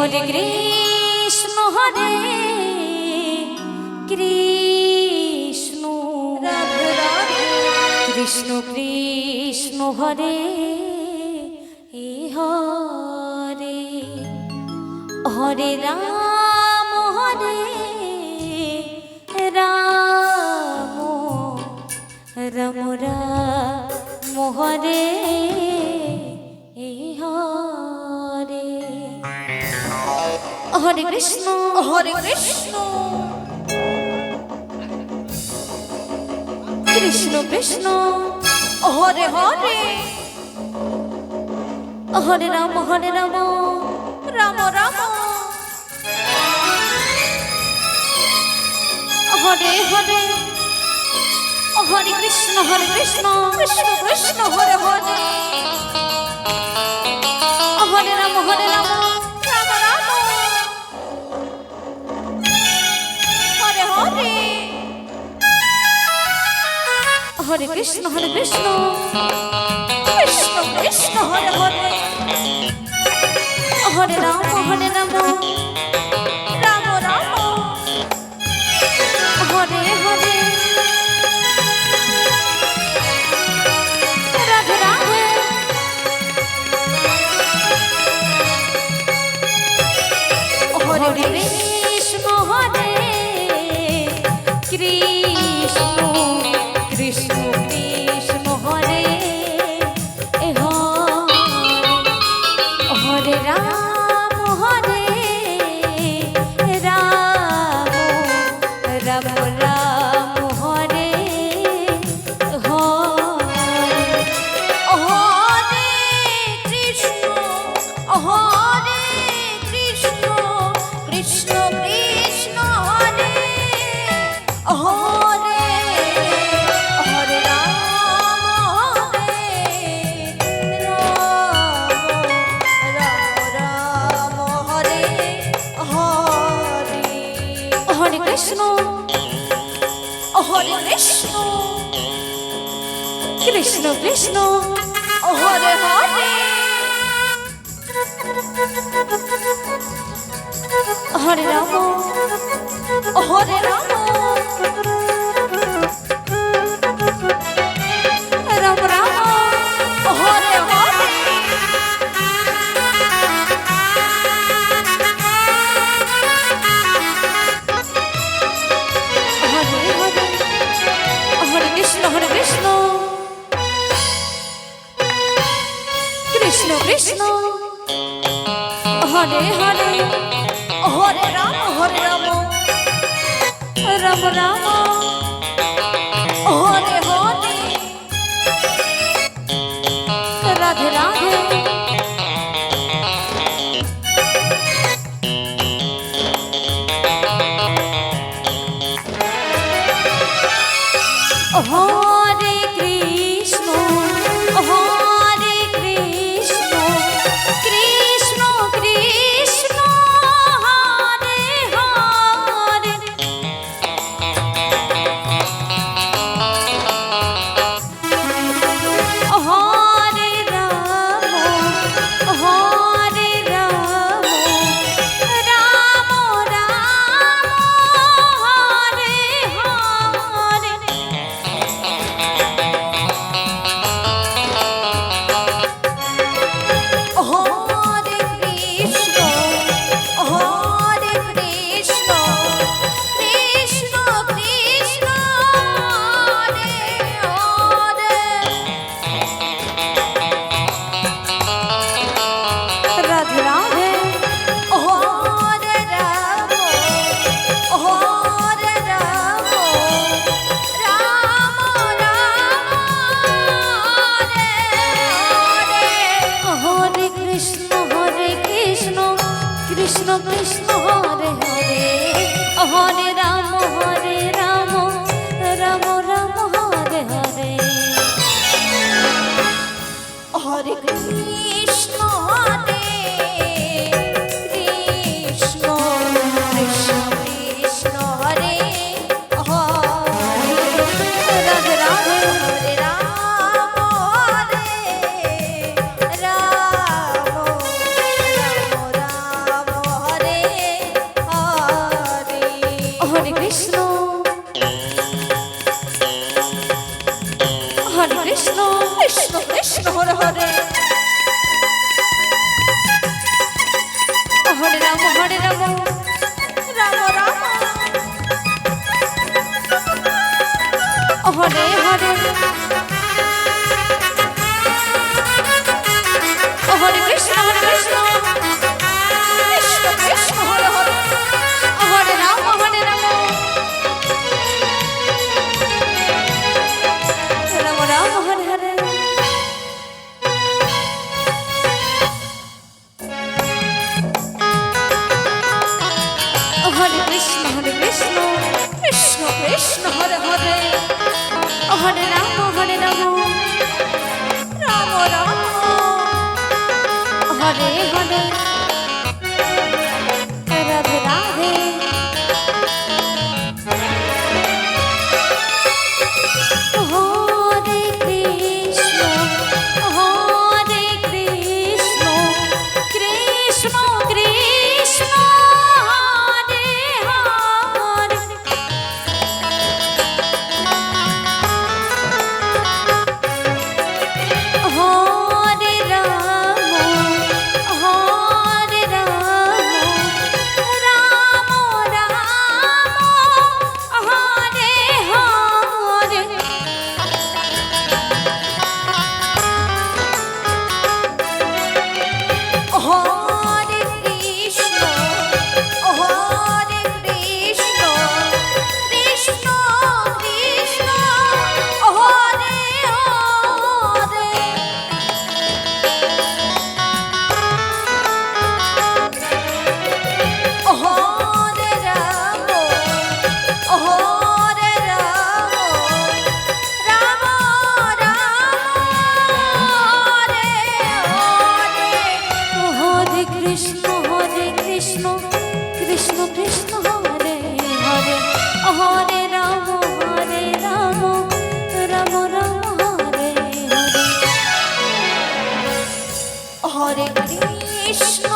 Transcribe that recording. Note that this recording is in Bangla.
হরে কৃষ্ণ রাধে রাধে কৃষ্ণ কৃষ্ণ হরে হরে হরে রাম রাম রাম হরে হরে হরে কৃষ্ণ কৃষ্ণ কৃষ্ণ হরে হরে হরে রাম রাম রাম হরে হরে হরে কৃষ্ণ কৃষ্ণ কৃষ্ণ হরে হরে হরে রাম রাম রাম হরে হরে হরে কৃষ্ণ কৃষ্ণ কৃষ্ণ হরে হরে হরে রাম রাম রাম হরে হরে রাধে রাধে হরে কৃষ্ণ কৃষ্ণ কৃষ্ণ হরে হরে রাম রাম রাম হরে হরে কৃষ্ণ কৃষ্ণ কৃষ্ণ হরে হরে হরে রাম রাম হরে হরে হরে কৃষ্ণ কৃষ্ণ কৃষ্ণ হরে হরে হরে রাম রাম রাম হরে হরে হরে হরে হরে কৃষ্ণ কৃষ্ণ কৃষ্ণ হরে হরে হরে রাম রাম রাম হরে হরে রাধে রাধে হরে কৃষ্ণ কৃষ্ণ কৃষ্ণ হরে হরে হরে রাম রাম রাম হরে হরে হরে কৃষ্ণ কৃষ্ণ কৃষ্ণ হরে হরে রাধে রাধে হরে রাম রাম হরে হরে হরে কৃষ্ণ কৃষ্ণ কৃষ্ণ হরে হরে হরে রাম রাম রাম হরে হরে হরে কৃষ্ণ কৃষ্ণ কৃষ্ণ কৃষ্ণ হরে হরে রাধে রাধে হরে রাম রাম রাম হরে কৃষ্ণ কৃষ্ণ কৃষ্ণ হরে হরে হরে রাম রাম রাম হরে হরে হরে কৃষ্ণ কৃষ্ণ কৃষ্ণ হরে হরে হরে রাম রাম রাম হরে হরে রাধে রাধে হরে কৃষ্ণ কৃষ্ণ কৃষ্ণ হরে হরে হরে রাম রাম রাম হরে হরে হরে কৃষ্ণ কৃষ্ণ কৃষ্ণ হরে হরে হরে রাম রাম হরে হরে হরে কৃষ্ণ কৃষ্ণ কৃষ্ণ হরে হরে হরে রাম রাম হরে হরে হরে কৃষ্ণ